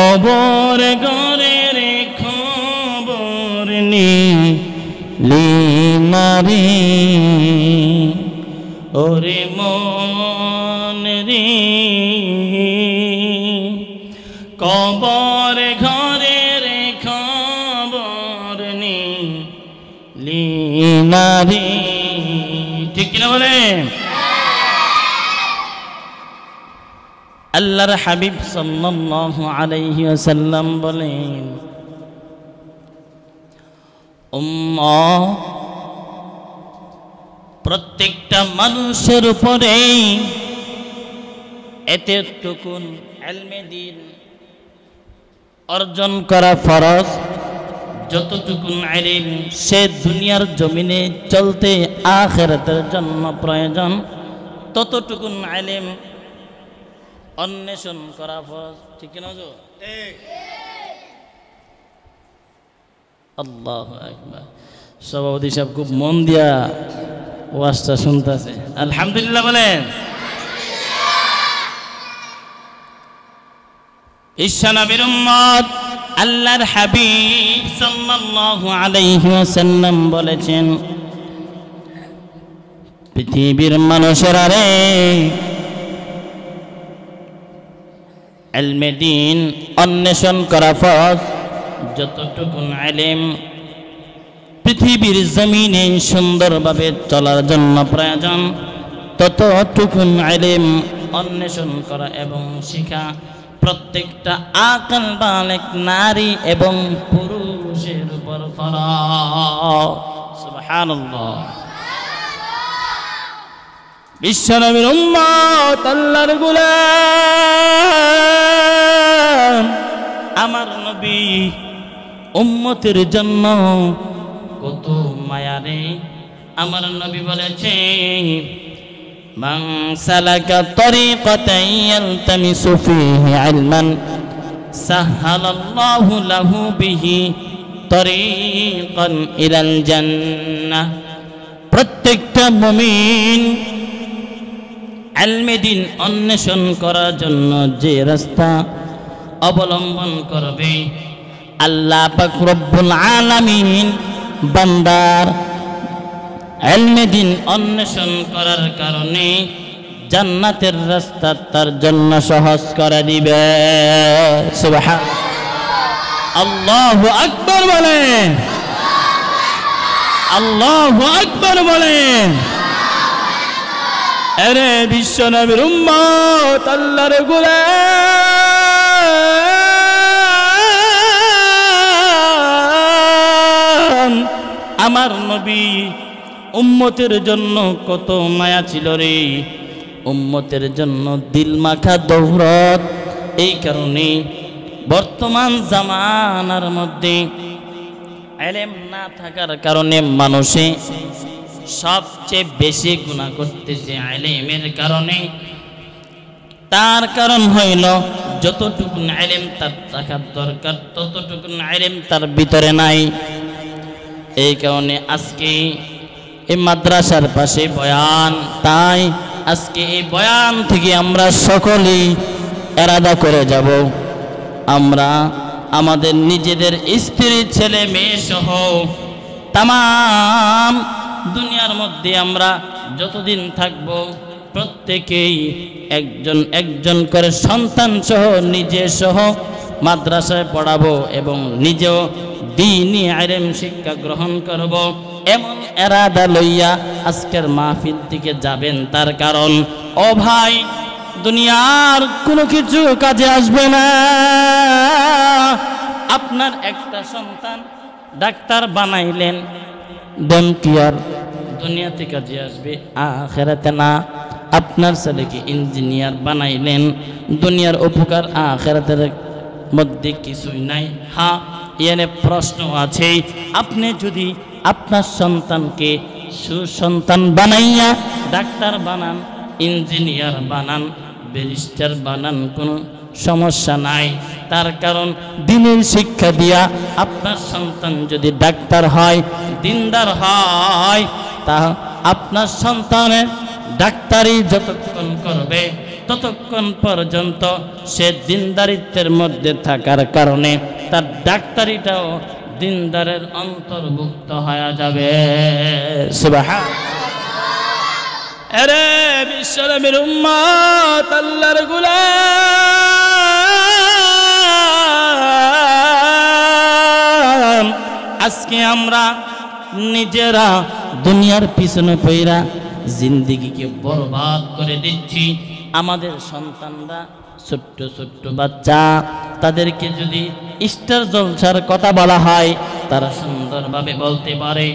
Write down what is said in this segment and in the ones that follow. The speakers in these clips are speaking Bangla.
কবর ঘরের খবর নিলি নারে ওরে মন রে কবর ঘরের খবর নিলি নারে ঠিক কিনা বলে আল্লাহর হাবিব সাল্লাল্লাহু আলাইহি ওয়াসাল্লাম বলেন উম্মাহ প্রত্যেকটা মানুষের উপরে এতটুকুন ইলমে দ্বীন অর্জন করা ফরজ যতটুকুন ইলম সে দুনিয়ার জমিনে চলতে আখিরাতের জন্য প্রয়োজন ততটুকুন ইলম অন্বেষণ করা ফরজ ঠিক না ঠিক আল্লাহু আকবার সভাপতি সাহেব খুব মন দিয়া ওয়াজটা শুনতেছে আলহামদুলিল্লাহ বলেন ঈশা নবীর উম্মত আল্লাহর হাবিব সাল্লাল্লাহু আলাইহি ওয়াসাল্লাম বলেছেন পৃথিবীর মানুষেরা রে ইলমে দ্বীন অন্বেষণ করা ফরজ যতটুকুন ইলম পৃথিবীর জমিনে সুন্দরভাবে চলার জন্য প্রয়োজন ততটুকুন ইলম অন্বেষণ করা এবং শিখা প্রত্যেকটা আকল বালেক নারী এবং পুরুষের উপর ফরজ সুবহানাল্লাহ বিশ্বনবীর উম্মত আল্লাহর গোলাম আমার নবী উম্মতের জন্য কত মায়া রে আমার নবী বলেছেন মান সালাকা তরিকাতান ইয়ালতামিসু ফীহি ইলমান সাহালাল্লাহু লাহু বিহি তরিকান ইলাল জান্নাহ প্রত্যেকটা মুমিন ইলমে দ্বীন অন্বেষণ করার জন্য যে রাস্তা অবলম্বন করবে আল্লাহ পাক রব্বুল আলামিন বান্দার ইলমে দ্বীন অন্বেষণ করার কারণে জান্নাতের রাস্তা তার জন্য সহজ করে দিবে সুবহান আল্লাহু আকবার বলেন আল্লাহু আকবার বলেন আরে বিশ্ব নবীর উম্মত আল্লাহর গোলাম আমার নবী উম্মতের জন্য কত মায়া ছিল রে উম্মতের জন্য দিল মাখা দৌলত এই কারণে বর্তমান জামানার মধ্যে ইলম না থাকার কারণে মানুষে সবচেয়ে বেশি গুনাহ করতেছে ইলমের কারণে তার কারণ হইল যতটুকু ইলম তার থাকার দরকার ততটুকু ইলম তার ভিতরে নাই এই কারণে আজকে এই মাদ্রাসার পাশে বয়ান তাই আজকে এই বয়ান থেকে আমরা সকলেই এরাদা করে যাব আমরা আমাদের নিজেদের স্ত্রী ছেলে মেয়ে সহ তামাম দুনিয়ার মধ্যে আমরা যতদিন থাকব প্রত্যেকেই একজন একজন করে সন্তান সহ নিজে সহ মাদ্রাসায় পড়াবো এবং নিজেও দ্বীনি ইলম শিক্ষা গ্রহণ করব এমন এরাদা লইয়া আজকের মাহফিল থেকে যাবেন তার কারণ ও ভাই দুনিয়ার কোনো কিছু কাজে আসবে না আপনার একটা সন্তান ডাক্তার বানাইলেন দেন কি আর দুনিয়াতে কাজে আসবে আখিরাতে না আপনার ছেলেকে ইঞ্জিনিয়ার বানাইলেন দুনিয়ার উপকার আখিরাতের মধ্যে কিছুই নাই হ্যাঁ এনে প্রশ্ন আছে আপনি যদি আপনার সন্তানকে সুসন্তান বানাইয়া ডাক্তার বানান ইঞ্জিনিয়ার বানান ব্যারিস্টার বানান কোনো সমস্যা নাই তার কারণ দ্বীনের শিক্ষা দিয়া আপনার সন্তান যদি ডাক্তার হয় দিনদার হয় তা আপনার সন্তানের ডাক্তারি যতক্ষণ করবে ততক্ষণ পর্যন্ত সে দিনদারিত্বের মধ্যে থাকার কারণে তার ডাক্তারিটাও দিনদারের অন্তর্ভুক্ত হয়ে যাবে। সুবহানাল্লাহ। আরে বিশ্বনবীর উম্মত, আল্লাহর গোলাম, আজকে আমরা নিজেরা দুনিয়ার পিছনে পইরা জিন্দেগিকে বরবাদ করে দিচ্ছি। আমাদের সন্তানরা ছোট্ট ছোট্ট বাচ্চা, তাদেরকে যদি স্টার জলসার কথা বলা হয় তারা সুন্দরভাবে বলতে পারে,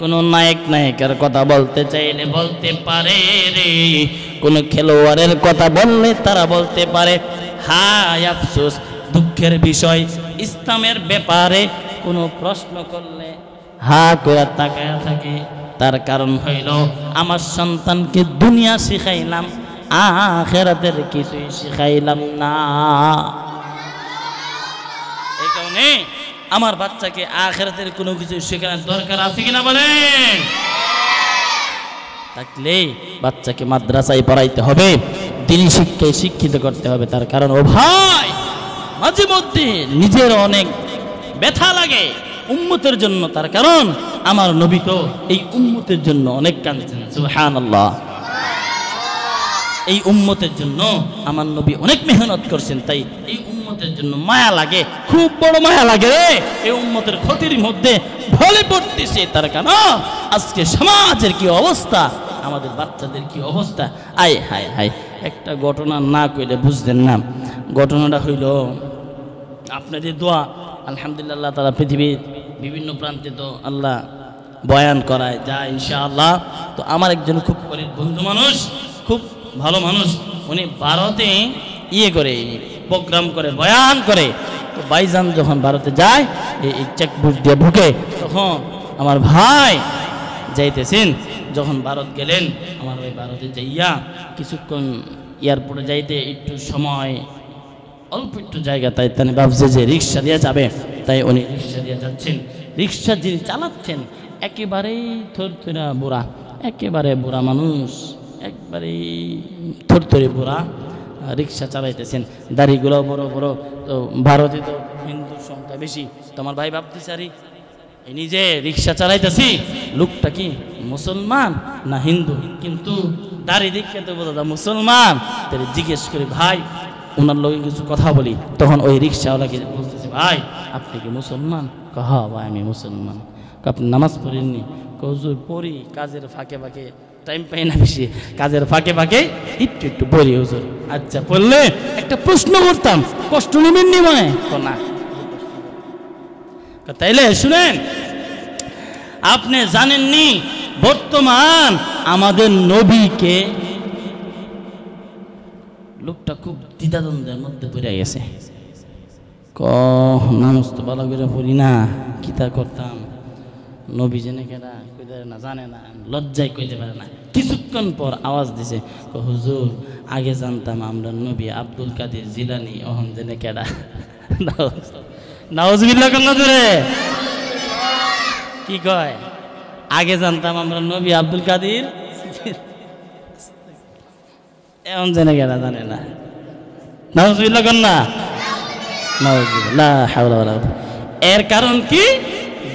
কোনো নায়ক নায়িকার কথা বলতে চাইলে বলতে পারে রে, কোনো খেলোয়াড়ের কথা বললে তারা বলতে পারে। হায় আফসোস, দুঃখের বিষয়, ইসলামের ব্যাপারে কোনো প্রশ্ন করলে হা করে তাকায় থাকে। তার কারণ হইল আমার সন্তানকে দুনিয়া শিখাইলাম, আখিরাতের কিছুই শিখাইলাম না। এই কারণে আমার বাচ্চাকে আখিরাতের কোনো কিছু শেখানোর দরকার আছে কিনা বলেন? থাকলে বাচ্চাকে মাদ্রাসায় পড়াইতে হবে, দিনী শিক্ষায় শিক্ষিত করতে হবে। তার কারণ ও ভাই, মাঝে মধ্যে নিজের অনেক ব্যথা লাগে উম্মতের জন্য। তার কারণ আমার নবী তো এই উম্মতের জন্য অনেক কাঁদছেন। সুবহানাল্লাহ। এই উম্মতের জন্য আমার নবী অনেক মেহনত করছেন, তাই এই উম্মতের জন্য মায়া লাগে, খুব বড় মায়া লাগে রে। এই উম্মতের ক্ষতির মধ্যে ঢলে পড়তেছে। তার কারণ আজকে সমাজের কি অবস্থা, আমাদের বাচ্চাদের কি অবস্থা। আয় হায় হায়, একটা ঘটনা না কইলে বুঝতেন না। ঘটনাটা হইল আপনাদের দোয়া, আলহামদুলিল্লাহ তারা পৃথিবীর বিভিন্ন প্রান্তে তো আল্লাহ বয়ান করায় যায় ইনশাআল্লাহ। তো আমার একজন খুব গরিব বন্ধু মানুষ, খুব ভালো মানুষ, উনি ভারতে করে প্রোগ্রাম করে, বয়ান করে। তো ভাইজান যখন ভারতে যায়, এই চেকবুক দিয়ে ঢুকে, তখন আমার ভাই যাইতেছেন। যখন ভারত গেলেন, আমার ওই ভারতে যাইয়া কিছুক্ষণ এয়ারপোর্টে যাইতে একটু সময়, অল্প একটু জায়গা, তাই তিনি ভাবছে যে রিক্সা দিয়ে যাবে, তাই উনি রিক্সা দিয়ে যাচ্ছেন। রিক্সা যিনি চালাচ্ছেন একেবারেই থরথরা বুড়া, একেবারে বুড়া মানুষ, একবারেই থরথরে বুড়া রিক্সা চালাইতেছেন। দাড়িগুলো বড় বড়। তো ভারতে তো হিন্দুর সংখ্যা বেশি। তো আমার ভাই ভাবতেছে, আরে এই নিজে রিক্সা চালাইতেছি, লোকটা কি মুসলমান না হিন্দু, কিন্তু দাড়ি দেখে তো বোঝা যায় মুসলমান। তাহলে জিজ্ঞেস করি, ভাই ওনার লোকে কিছু কথা বলি। তখন ওই রিক্সাওয়ালাকে বলতেছে, ভাই আপনি কি মুসলমান? কহা ভাই আমি মুসলমান। আপনি নামাজ পড়েননি? হুজুর পড়ি, কাজের ফাঁকে ফাঁকে, টাইম পাই না বেশি, কাজের ফাঁকে ফাঁকে একটু একটু পড়ি হুজুর। আচ্ছা পড়লে একটা প্রশ্ন করতাম, কষ্ট নেবেননি মনে? না। তাইলে শুনেন, আপনি জানেননি বর্তমান আমাদের নবীকে, লোকটা খুব দ্বিধাদ্বন্দ্বের মধ্যে পড়ে গেছে। নামাজ তো ভালো করে পড়ি না, কিতা করতাম, নবী জেনে কেনা কইতে না, জানে না, লজ্জায় কইতে পারে না। কিছুক্ষণ পর আওয়াজ দিছে, হুজুর আগে জানতাম আমরা নবী আব্দুল কাদের জিলানি, অহন জেনে কেডা। নাউজুবিল্লাহ কন্যা ধরে কি কয়, আগে জানতাম আমরা নবী আব্দুল কাদের, এমন জেনে কেডা জানে না। নাউজুবিল্লাহ কন্যা, নাউজুবিল্লাহ, লা হাওলা ওয়ালা কুওয়াতা। এর কারণ কি?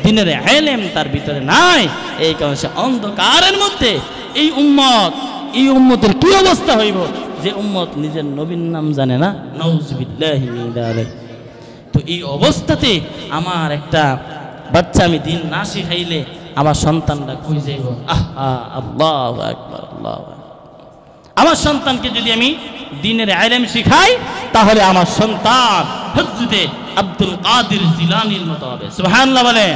দিনের ইলম তার ভিতরে নাই। এই কারণে সে অন্ধকারের মধ্যে। এই উম্মতের কি অবস্থা হইব যে উম্মত নিজের নবীর নাম জানে না? নাউজুবিল্লাহি মিন যালিক। তো এই অবস্থাতে আমার একটা বাচ্চা আমি দিন না শিখাইলে আমার সন্তানরা কই যাইব? আল্লাহু আকবার, আল্লাহু আকবার। আমার সন্তানকে যদি আমি দিনের ইলম শিখাই, তাহলে আমার সন্তান হযরতে আব্দুল কাদের জিলানীর মতো হবে। সুবহানাল্লাহ বলে।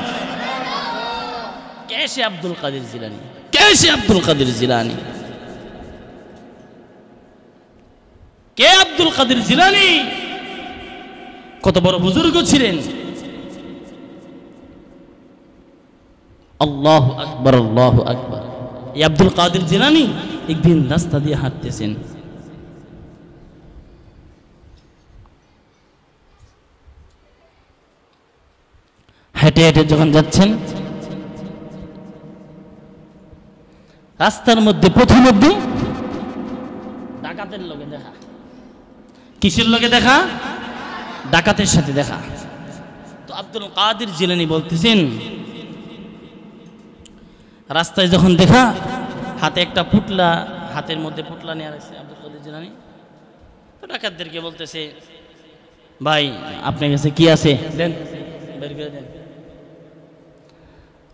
कैसे अब्दुल कादिर जिलानी, कैसे अब्दुल कादिर जिलानी, কে আব্দুল কাদের জিলানী? কত বড় বুজুর্গ ছিলেন। আল্লাহু আকবার, আল্লাহু আকবার। এই আব্দুল কাদের জিলানী একদিন রাস্তা দিয়ে হাঁটতেছেন। হেঁটে হেঁটে যখন যাচ্ছেন, রাস্তার মধ্যে প্রথমে ডাকাতের লোকে দেখা। কিসের লগে দেখা? ডাকাতের সাথে দেখা। তো আব্দুল কাদের জিলানী বলতেছেন, রাস্তায় যখন দেখা, হাতে একটা পুটলা, হাতের মধ্যে পুটলা নিয়ে আসছে আব্দুল কাদের জিলানী। তো ডাকাতদেরকে বলতেছে, ভাই আপনার কাছে কি আছে, দেন, বের করে দেন।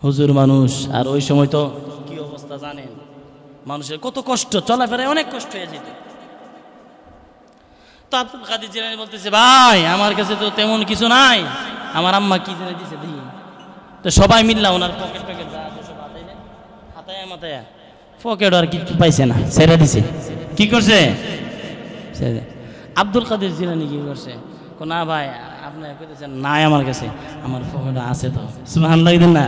হুজুর মানুষ, আর ওই সময় তো কি অবস্থা জানেন, মানুষের কত কষ্ট, চলাফেরায় অনেক কষ্ট হয়ে যেত। তো আব্দুল কাদের জিলানী বলতেছে, ভাই আমার কাছে তো তেমন কিছু নাই, আমার আম্মা কি জেনে দিছে দিই। তো সবাই মিললাম ওনার পকেট প্যাকেট যা আছে সব হাতায় মাথায়, পকেট আর কিছু পাইছে না, ছেড়ে দিছে। কি করছে? আব্দুল কাদের জিলানী কি করছে? না ভাই আপনি কইতেছেন নাই আমার কাছে, আমার পকেটে আছে তো। সুবহানাল্লাহ দিন না।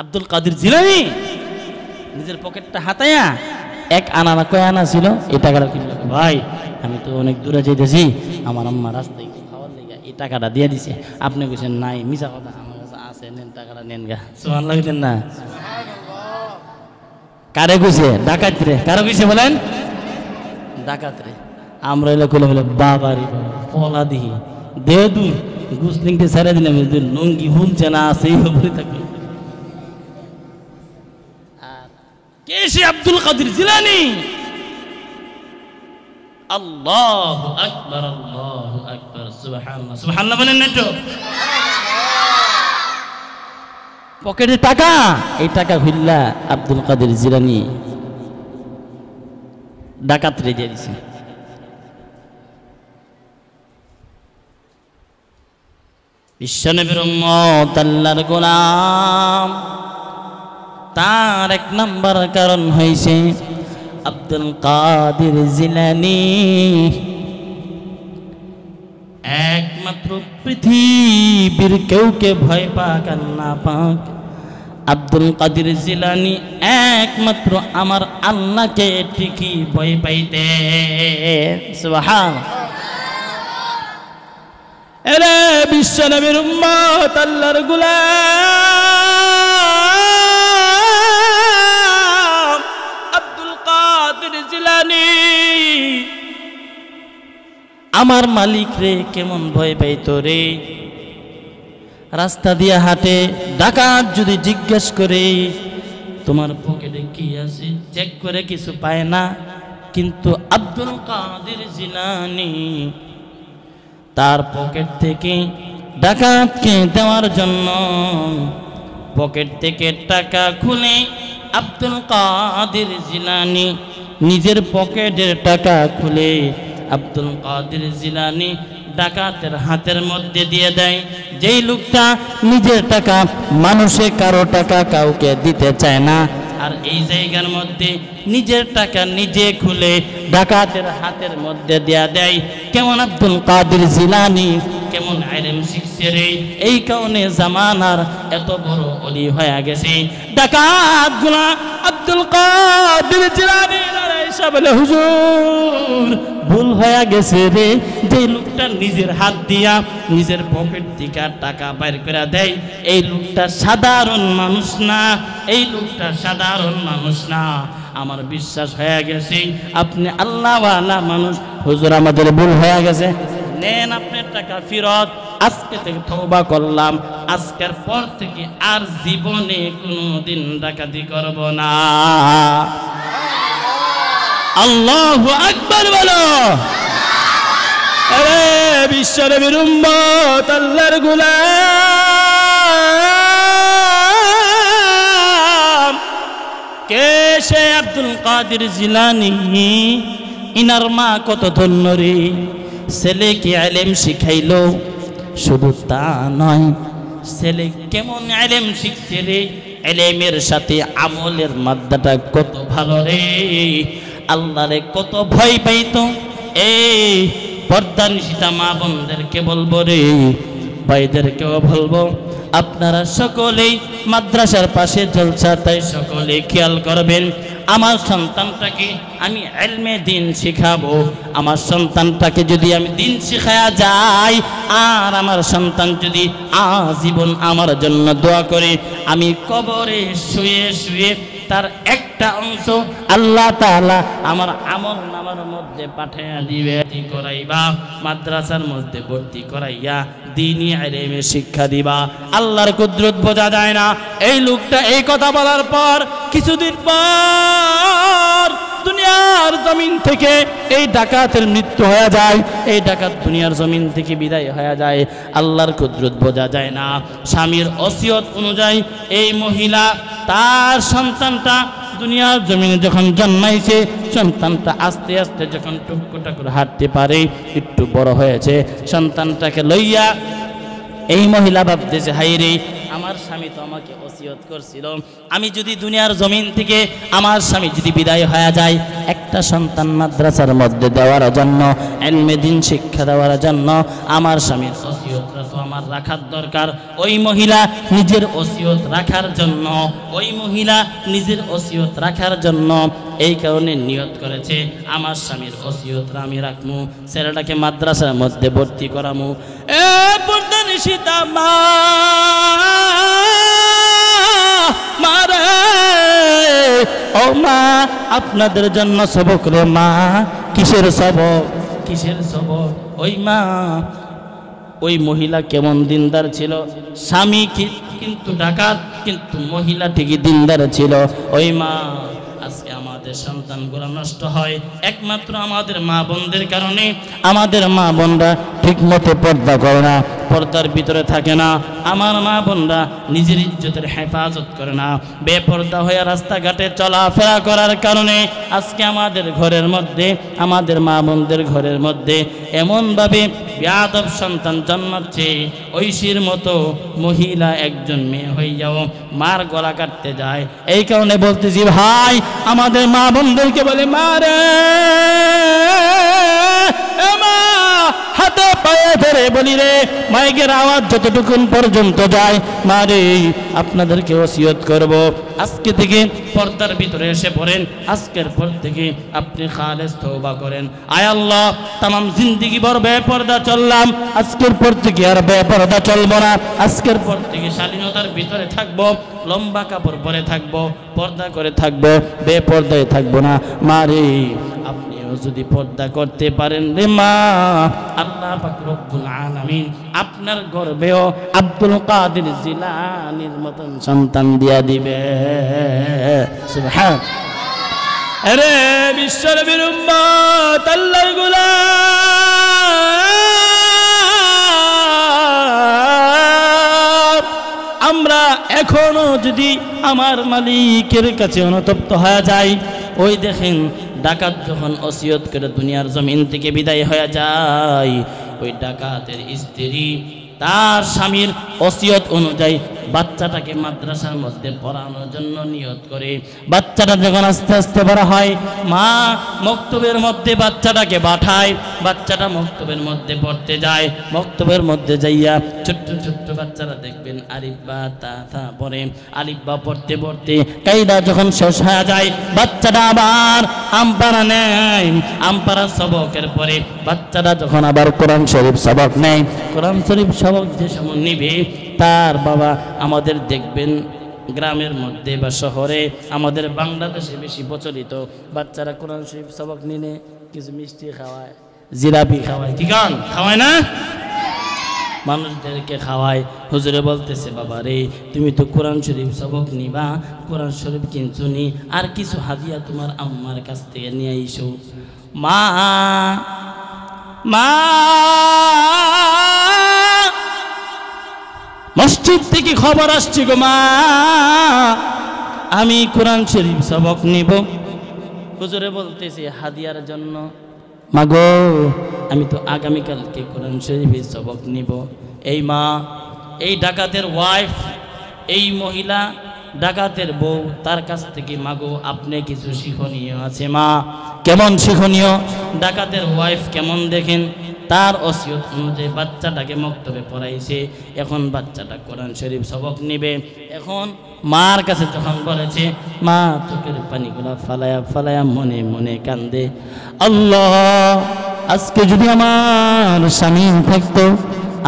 আব্দুল কাদের জিলানী নিজের পকেটটা হাতায়া এক আনা না কয় আনা ছিল এই টাকাটা কিনলো। ভাই আমি তো অনেক দূরে যেতেছি, আমার আম্মা রাস্তায় খাওয়ার লেগে এই টাকাটা দিয়ে দিছে, আপনি বলছেন নাই, মিছা কথা, আমার কাছে আছে, নেন টাকাটা নেন গা। সুবহানাল্লাহ দিন না। কারে কইছে? ডাকাত রে। কারে কইছে বলেন? ডাকাত রে। আমরা এলে কোলে বলে বাবারি পলা দিহি দে দূর গুসলিংকে ছেড়ে দিলাম, লুঙ্গি হুলছে না, সেই খবরই থাকে। আর কে সে আব্দুল কাদের জিলানী? আল্লাহু আকবার, আল্লাহু আকবার, সুবহানাল্লাহ, সুবহানাল্লাহ বলেন না তো? পকেটে টাকা, এই টাকা হইলা আব্দুল কাদের জিলানী ডাকাত রে দিয়ে দিছে। বিশ্বনবীর উম্মত, আল্লাহর গোলাম, তার এক নাম্বার কারণ হইছে আব্দুল কাদের জিলানী একমাত্র পৃথিবীর কেউকে ভয় পাক আর না পাক, আব্দুল কাদের জিলানী একমাত্র আমার আল্লাহকে ঠিকই ভয় পাইতে। সুবহানাল্লাহ। এরে বিশ্বনবীর উম্মত, আল্লাহর গোলাম আব্দুল কাদের জিলানী আমার মালিক রে কেমন ভয় পাইতো রে। রাস্তা দিয়ে হাঁটে, ডাকাত যদি জিজ্ঞেস করে তোমার পকেটে কি আছে, চেক করে কিছু পায় না, কিন্তু আব্দুল কাদের জিলানী তার পকেট থেকে ডাকাতকে দেওয়ার জন্য পকেট থেকে টাকা খুলে আব্দুল কাদের জিলানী নিজের পকেটের টাকা খুলে আব্দুল কাদের জিলানী ডাকাতের হাতের মধ্যে দিয়ে দেয়। যেই লোকটা নিজের টাকা, মানুষে কারো টাকা কাউকে দিতে চায় না, আর এই জায়গার মধ্যে নিজের টাকা নিজে খুলে ডাকাতের হাতের মধ্যে দেয়া দেয়, কেমন আব্দুল কাদের জিলানী কেমন ইলম শিখছে রে। এই কারণে জামানার এত বড় ওলি হয়ে গেছে। ডাকাতগুলা আব্দুল কাদের জিলানী এসে বলে, হুজুর ভুল হয়ে গেছে রে, যে লোকটা নিজের হাত দিয়া নিজের পকেট থেকে টাকা বাইর করে দেয়, এই লোকটা সাধারণ মানুষ না, এই লোকটা সাধারণ মানুষ না। আমার বিশ্বাস হয়ে গেছে আপনি আল্লাহওয়ালা মানুষ। হুজুর আমাদের ভুল হয়ে গেছে, নেন আপনার টাকা ফেরত, আজকে থেকে তওবা করলাম, আজকের পর থেকে আর জীবনে কোনোদিন ডাকাতি করব না। আল্লাহু আকবার বলো। আরে বিশ্বনবীর উম্মত, আল্লাহর গোলাম, কে সে আব্দুল কাদের জিলানী? ইনার মা কত ধন্য রে, ছেলেকে ইলম শিখাইলো। শুধু তা নয়, ছেলে কেমন ইলম শিখছে রে, ইলমের সাথে আমলের মাদ্দাটা কত ভালো রে। আল্লাহরে কত ভয় পাইতো। এই পর্দানিশিতা মা বোনদেরকে বলবো রে, ভাইদেরকেও বলবো, আপনারা সকলেই মাদ্রাসার পাশে জলসা, তাই সকলে খেয়াল করবেন। আমার সন্তানটাকে আমি ইলমে দিন শিখাবো। আমার সন্তানটাকে যদি আমি দিন শিখায়া যাই, আর আমার সন্তান যদি আজীবন আমার জন্য দোয়া করে, আমি কবরে শুয়ে শুয়ে তার একটা একটা অংশ আল্লাহ তাআলা আমার আমল নামার মধ্যে পাঠিয়ে দিবে। করাইবা মাদ্রাসার মধ্যে ভর্তি করাইয়া দ্বীনি ইলমে শিক্ষা দিবা। আল্লাহর কুদরত বোঝা যায় না। এই লোকটা এই কথা বলার পর কিছুদিন পর দুনিয়ার জমিন থেকে এই ডাকাতের মৃত্যু হয়ে যায়। এই ডাকাত দুনিয়ার জমিন থেকে বিদায় হয়ে যায়। আল্লাহর কুদরত বোঝা যায় না। স্বামীর ওসিয়ত অনুযায়ী এই মহিলা তার সন্তানটা দুনিয়ার জমিনে যখন জন্মাইছে, সন্তানটা আস্তে আস্তে যখন টুকটা করে হাঁটতে পারে, একটু বড় হয়েছে, সন্তানটাকে লইয়া এই মহিলা ভাবতেছে, হাইরে আমার স্বামী তো আমাকে ওসিয়ত করছিল, আমি যদি দুনিয়ার জমিন থেকে আমার স্বামী যদি বিদায় হয়ে যায়, একটা সন্তান মাদ্রাসার মধ্যে দেওয়ার জন্য, ইলমে দ্বীন শিক্ষা দেওয়ার জন্য আমার স্বামীর ওসিয়তটা তো আমার রাখার দরকার। ওই মহিলা নিজের ওসিয়ত রাখার জন্য, ওই মহিলা নিজের ওসিয়ত রাখার জন্য এই কারণে নিয়ত করেছে, আমার স্বামীর ওসিয়তটা আমি রাখমু, ছেলেটাকে মাদ্রাসার মধ্যে ভর্তি করামু। এ পর্দা নিশিতা মা মারে, ও মা আপনাদের জন্য সবক রে মা। কিসের সবক? কিসের সবক? ওই মা, ওই মহিলা কেমন দিনদার ছিল, স্বামী কিন্তু ডাকাত, কিন্তু মহিলা ঠিকই দিনদার ছিল। ওই মা, আজকে আমাদের সন্তানগুলো নষ্ট হয় একমাত্র আমাদের মা বোনদের কারণে। আমাদের মা বোনরা ঠিক মতো পর্দা করে না, পর্দার ভিতরে থাকে না। আমার মা বোনরা নিজের ইজ্জতের হেফাজত করে না, বেপর্দা হয়ে রাস্তাঘাটে চলাফেরা করার কারণে আজকে আমাদের ঘরের মধ্যে, আমাদের মা বোনদের ঘরের মধ্যে এমনভাবে বেয়াদব সন্তান জন্মাচ্ছে, ঐশীর মতো মহিলা একজন মেয়ে হইয়াও মার গলা কাটতে যায়। এই কারণে বলতেছি ভাই, আমাদের মা বোনদেরকে বলে, মা রে, হাতে পায়ে ধরে বলি রে, মাইকের আওয়াজ যতটুকুন পর্যন্ত যায়, মা রে আপনাদেরকে ওসিয়ত করব, আজকে থেকে পর্দার ভিতরে এসে পড়েন, আজকের পর থেকে আপনি খালেস তওবা করেন। আয় আল্লাহ, তামাম জিন্দেগি ভর বেপর্দা চললাম, আজকের পর থেকে আর বেপর্দা চলবো না, আজকের পর থেকে শালীনতার ভিতরে থাকবো, লম্বা কাপড় পরে থাকবো, পর্দা করে থাকবো, বেপর্দায় থাকবো না। মা রে আপনিও যদি পর্দা করতে পারেন রে মা, আল্লাহ পাক রব্বুল আলামিন আপনার গর্ভেও আব্দুল কাদের জিলানীর মতন সন্তান দিয়া দিবে। সুবহান। আরে বিশ্বনবীর উম্মত, আল্লাহর গোলাম, আমরা এখনো যদি আমার মালিকের কাছে অনুতপ্ত হয়ে যাই, ওই দেখেন ডাকাত যখন ওসিয়ত করে দুনিয়ার জমিন থেকে বিদায় হয়ে যায়, ওই ডাকাতের স্ত্রী তার স্বামীর ওসিয়ত অনুযায়ী বাচ্চাটাকে মাদ্রাসার মধ্যে পড়ানোর জন্য নিয়ত করে। বাচ্চাটা যখন আস্তে আস্তে বড় হয়, মা মক্তবের মধ্যে বাচ্চাটাকে পাঠায়, বাচ্চাটা মক্তবের মধ্যে পড়তে যায়। মক্তবের মধ্যে যাইয়া ছোট্ট ছোট্ট বাচ্চারা দেখবেন আলিফ বা তা পড়ে, আলিফ বা পড়তে পড়তে কায়দা যখন শেষ হয়ে যায়, বাচ্চাটা আবার আমপারা নেয়। আমপারা সবকের পরে বাচ্চাটা যখন আবার কোরআন শরীফ সবক নেয়, কোরআন শরীফ সবক যে সময় নিবে, তার বাবা আমাদের দেখবেন গ্রামের মধ্যে বা শহরে, আমাদের বাংলাদেশে বেশি প্রচলিত, বাচ্চারা কোরআন শরীফ সবক নিলে কিছু মিষ্টি খাওয়ায়, জিলাপি খাওয়ায়, কি গান খাওয়ায় না, মানুষদেরকে খাওয়ায়। হুজুরে বলতেছে, বাবা রে তুমি তো কোরআন শরীফ সবক নিবা, কোরআন শরীফ কিনছো নি, আর কিছু হাদিয়া তোমার আম্মার কাছ থেকে নিয়ে আইসো। মা মা মসজিদ থেকে খবর আসছে গো মা, আমি কোরআন শরীফ সবক নিব। হুজুরে বলতেছে হাদিয়ার জন্য, মাগো আমি তো আগামীকালকে কোরআন শরীফের সবক নিব। এই মা, এই ডাকাতের ওয়াইফ, এই মহিলা ডাকাতের বউ, তার কাছ থেকে মাগো আপনি কিছু শিক্ষণীয় আছে। মা কেমন শিক্ষণীয়? ডাকাতের ওয়াইফ কেমন দেখেন, তার ওসিয়ত অনুযায়ী বাচ্চাটাকে মক্তবে পড়াইছে, এখন বাচ্চাটা কোরআন শরীফ সবক নিবে। এখন মার কাছে যখন বলেছে, মা চোখের পানিগুলো ফালায়া ফালায়া মনে মনে কান্দে, আল্লাহ আজকে যদি আমার স্বামী থাকতো,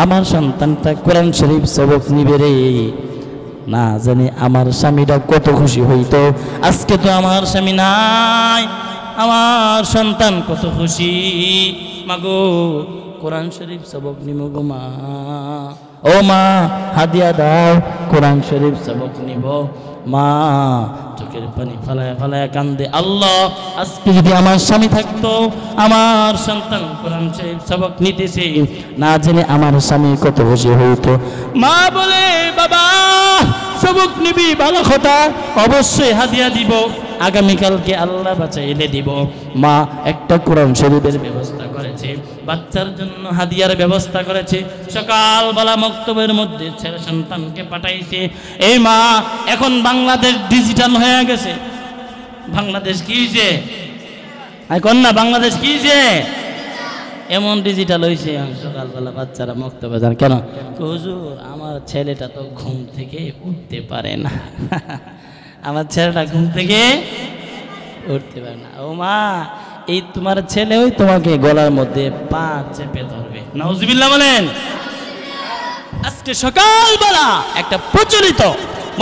আমার সন্তানটা কোরআন শরীফ সবক নিবে রে, না জানি আমার স্বামীটা কত খুশি হইতো। আজকে তো আমার স্বামী নাই, আমার সন্তান কত খুশি। মাগো কোরআন শরীফ সবক নিব গো মা, ও মা হাদিয়া দাও, কোরআন শরীফ সবক নিব। মা চোখের পানি ফালায় ফালায় কান্দে, আল্লাহ আজকে যদি আমার স্বামী থাকতো, আমার সন্তান কোরআন শরীফ সবক নিতেছে, না জেনে আমার স্বামী কত খুশি হইতো। মা বলে বাবা সবক নিবি ভালো কথা, অবশ্যই হাদিয়া দিব, আগামীকালকে আল্লাহ বাঁচাইলে দিব। মা একটা কোরআন শরীফের ব্যবস্থা করেছে, বাচ্চার জন্য হাদিয়ার ব্যবস্থা করেছে। সকালবেলা মক্তবের মধ্যে ছেলে সন্তানকে পাঠাইছে। এই মা এখন বাংলাদেশ ডিজিটাল হয়ে গেছে। বাংলাদেশ কি হয়েছে এখন না, বাংলাদেশ কি হয়েছে এমন ডিজিটাল হয়েছে। সকালবেলা বাচ্চারা মক্তবে যান, কেন হুজুর আমার ছেলেটা তো ঘুম থেকে উঠতে পারে না, আমার ছেলেটা ঘুম থেকে উঠতে পারে না। ও মা এই তোমার ছেলে ওই তোমাকে গলার মধ্যে পা চেপে ধরবে, নাউজুবিল্লাহ বলেন। আজকে সকালবেলা একটা প্রচলিত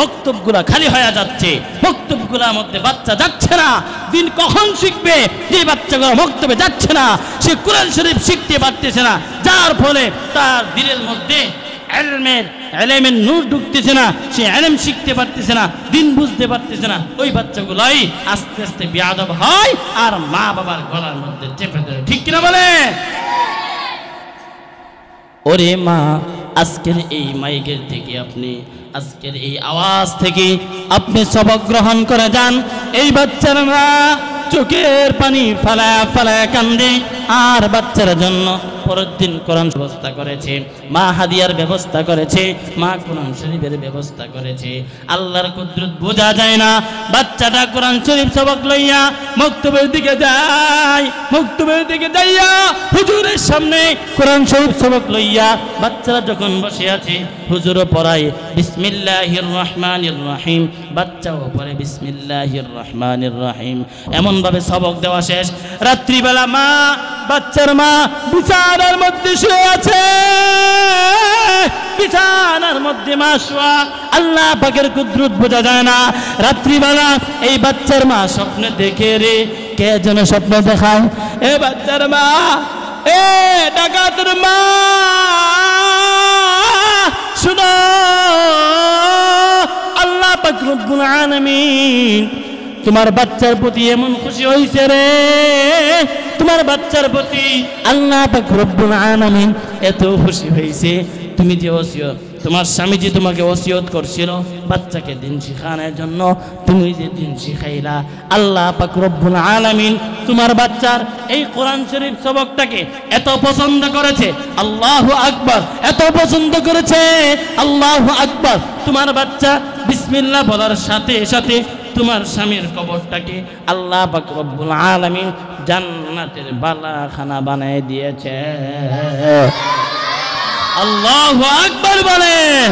মক্তবগুলা খালি হয়ে যাচ্ছে, মক্তবগুলার মধ্যে বাচ্চা যাচ্ছে না। দিন কখন শিখবে? যে বাচ্চাগুলো মক্তবে যাচ্ছে না, সে কোরআন শরীফ শিখতে পারতেছে না, যার ফলে তার দিলের মধ্যে এলেমের নূর ঢুকতেছে না, সে এলেম শিখতে পারতেছে না, দিন বুঝতে পারতেছে না। ওই বাচ্চাগুলোই আস্তে আস্তে বেয়াদব হয় আর মা বাবার গলার মধ্যে চেপে ধরে, ঠিক কিনা বলে? ওরে মা আজকের এই মাইকের থেকে আপনি, আজকের এই আওয়াজ থেকে আপনি সবক গ্রহণ করে যান। এই বাচ্চারা মা চোখের পানি ফালায়া ফালায়া কান্দে, আর বাচ্চার জন্য পরের দিন কোরআন ব্যবস্থা করেছে, মা হাদিয়ার ব্যবস্থা করেছে, মা কোরআন শরীফের ব্যবস্থা করেছে। আল্লাহর কুদরত বোঝা যায় না। বাচ্চাটা কোরআন শরীফ সবক লইয়া মক্তবের দিকে যায়, মক্তবের দিকে যাইয়া হুজুরের সামনে কোরআন শরীফ সবক লইয়া বাচ্চারা যখন বসে আছে, হুজুরও পড়ায় বিসমিল্লাহির রহমানির রহিম, বাচ্চাও পড়ে বিসমিল্লাহির রহমানির রহিম। এমনভাবে সবক দেওয়া শেষ। রাত্রিবেলা মা, বাচ্চার মা বিছানার মধ্যে শুয়ে আছে, বিছানার মধ্যে মা শোয়া। আল্লাহ পাকের কুদরত বোঝা যায় না। রাত্রিবেলা এই বাচ্চার মা স্বপ্নে দেখে, রে কে যেন স্বপ্ন দেখায়, এ বাচ্চার মা, এ ডাকাতের মা শুনো, আল্লাহ পাক রব্বুল আলামিন তোমার বাচ্চার প্রতি এমন খুশি হয়েছে রে, তোমার বাচ্চার প্রতি আল্লাহ পাক রব্বুল আলামিন এত খুশি হয়েছে। তুমি যে ওসিয়ত, তোমার স্বামী যে তোমাকে ওসিয়ত করছিল বাচ্চাকে দিন শিখানোর জন্য, তুমি যে দিন শিখাইলা, আল্লাহ পাক রব্বুল আলামিন তোমার বাচ্চার এই কোরআন শরীফ সবকটাকে এত পছন্দ করেছে, আল্লাহু আকবার, এত পছন্দ করেছে, আল্লাহু আকবার। তোমার বাচ্চা বিসমিল্লাহ বলার সাথে সাথে তোমার স্বামীর কবরটাকে আল্লাহ পাক রব্বুল আলামিন জান্নাতের বালাখানা বানায় দিয়েছে। আল্লাহু আকবার বলেন,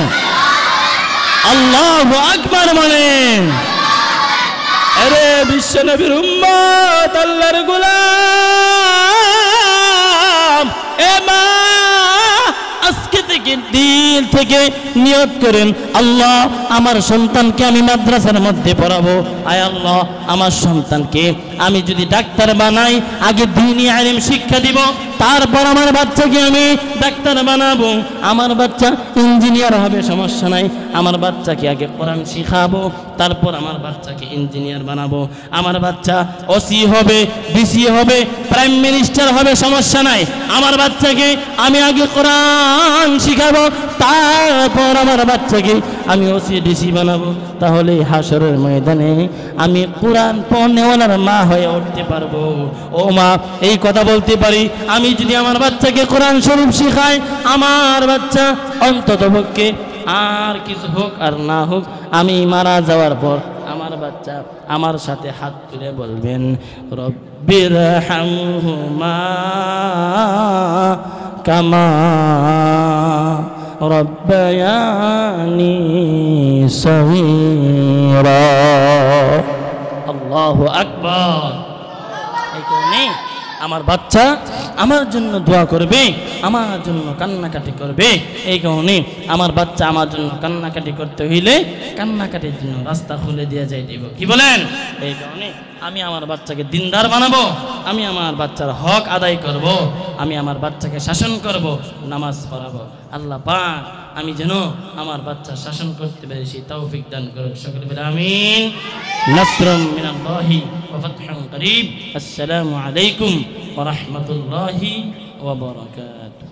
আল্লাহু আকবার বলেন। আরে বিশ্ব নবীর উম্মত, আল্লাহর গোলাম, এ মা আজকে থেকে দিল থেকে নিয়ত করেন, আল্লাহ আমার সন্তানকে আমি মাদ্রাসার মধ্যে পড়াবো। আয় আল্লাহ আমার সন্তানকে আমি যদি ডাক্তার বানাই, আগে দ্বীনি ইলম শিক্ষা দিব, তারপর আমার বাচ্চাকে আমি ডাক্তার বানাবো। আমার বাচ্চা ইঞ্জিনিয়ার হবে, সমস্যা নাই, আমার বাচ্চাকে আগে কোরআন শিখাবো, তারপর আমার বাচ্চাকে ইঞ্জিনিয়ার বানাবো। আমার বাচ্চা ওসি হবে, ডিসি হবে, প্রাইম মিনিস্টার হবে, সমস্যা নাই, আমার বাচ্চাকে আমি আগে কোরআন শিখাবো, তারপর আমার বাচ্চাকে আমি ওসি ডিসি বানাবো। তাহলে হাসরের ময়দানে আমি কোরআন পড়নেওয়ালার মা হয়ে উঠতে পারবো। ও মা এই কথা বলতে পারি, আমি যদি আমার বাচ্চাকে কোরআন শরীফ শিখাই, আমার বাচ্চা অন্ততপক্ষে আর কিছু হোক আর না হোক, আমি মারা যাওয়ার পর আমার বাচ্চা আমার সাথে হাত তুলে বলবেন, রব্বিরহামহুমা কামা রব্বায়ানি সগীরা। আল্লাহু আকবার। এই কারণে আমার বাচ্চা আমার জন্য দোয়া করবে, আমার জন্য কান্নাকাটি করবে। এই কারণে আমার বাচ্চা আমার জন্য কান্নাকাটি করতে হইলে কান্নাকাটির জন্য রাস্তা খুলে দিয়ে যাই দিব। কি বলেন? এই কারণে আমি আমার বাচ্চাকে দিনদার বানাবো, আমি আমার বাচ্চার হক আদায় করব, আমি আমার বাচ্চাকে শাসন করব, নামাজ পড়াবো। আল্লাহ পাক আমি যেন আমার বাচ্চা শাসন করতে পারি সেই তৌফিক দান করুন। সকলে বলে আমিন। নাসরুম মিনাল্লাহি ওয়া ফাতহুন করিব। আসসালামু আলাইকুম ওয়া রাহমাতুল্লাহি ওয়া বারাকাতুহু।